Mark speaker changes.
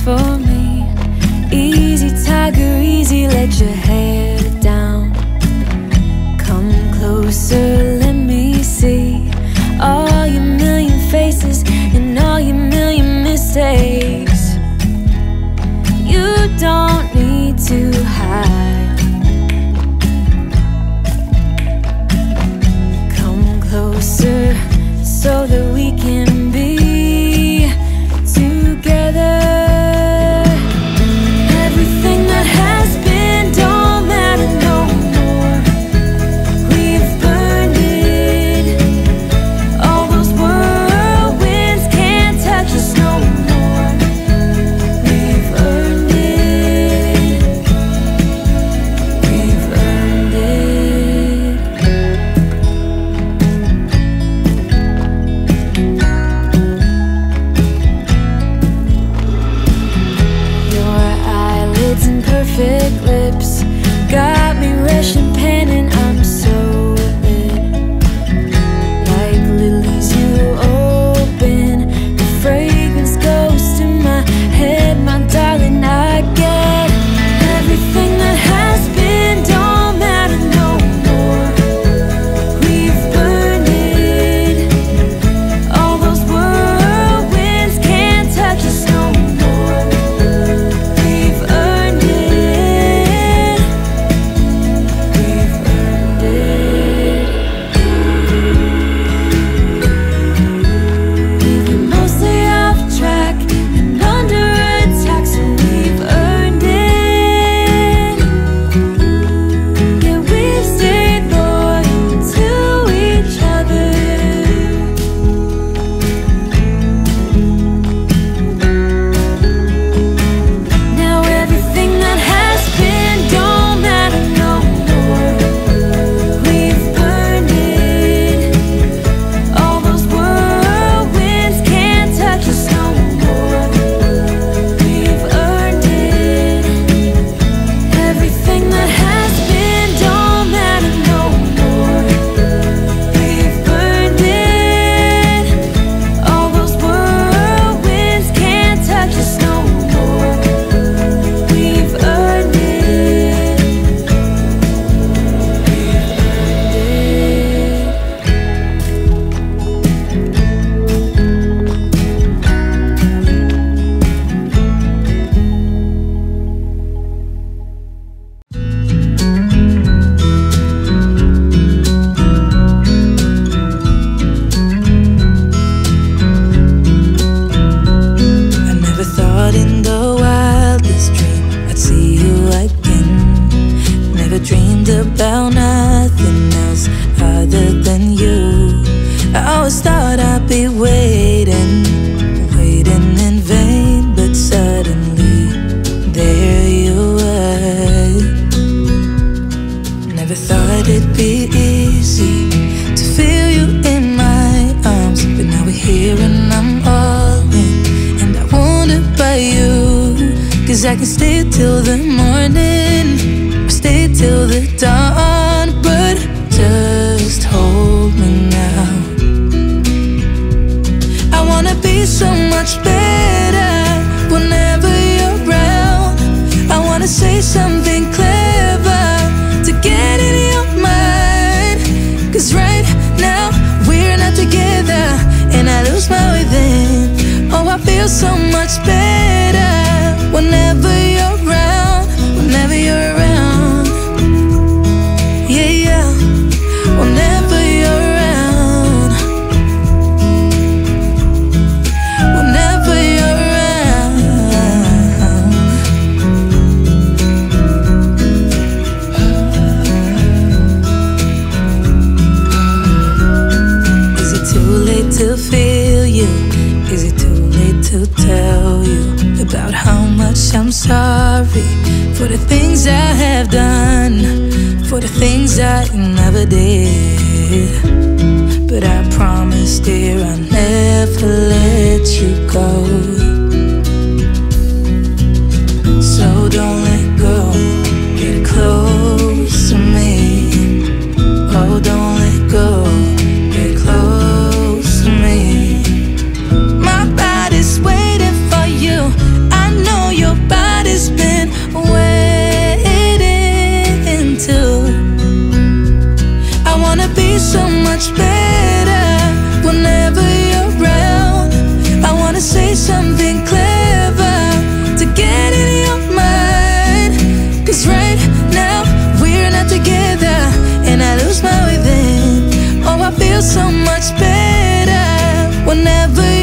Speaker 1: for me. Easy tiger, easy, let your hair down. Come closer, let me see all your million faces and all your million mistakes. You don't need to hide. Come closer so that we can be together. Everything that has been don't matter no more. We've burned it. All those whirlwinds can't touch us no more. We've earned it. We've earned it. Your eyelids and perfect lips got me rushing, panting. I'm so lit, like lilies you open. The fragrance goes to my head, my darling. I get everything that has been don't matter no more. We've burned it. All those whirlwinds can't touch us no more. We've earned it. We've earned it. We've been mostly off track and under attack, so we've earned it. Yeah, we've stayed loyal to each other. Now everything that has been don't matter no more. We've burned it. All those whirlwinds can't touch us no more. We've earned it. Everything that has been don't matter no more. We've burned it. All those whirlwinds can't touch us no more. We've earned it. I never thought in the wildest dream I'd see you again. Never dreamed about nothing else other than you. I always thought I'd be waiting, waiting in vain, but suddenly there you were. Never thought it'd be easy to feel you in my arms, but now we're here and I'm all in, and I wonder about you. 'Cause I can stay till the morning, or stay till the dawn, but just hold me now. I wanna be so much better whenever you're around. I wanna say something clever to get in your mind. 'Cause right now we're not together, and I lose my way then. Oh, I feel so much better whenever you're around, whenever you're around. Yeah, yeah, whenever you're around, whenever you're around. Is it too late to feel you? Is it too late to tell you about how much I'm sorry for the things I have done, for the things I never did? But I promise, dear, I'll never let you go. So don't let go, get close to me. Oh, don't let go, get close to me. My body's waiting for you, I know Now we're not together, and I lose my way then. Oh, I feel so much better whenever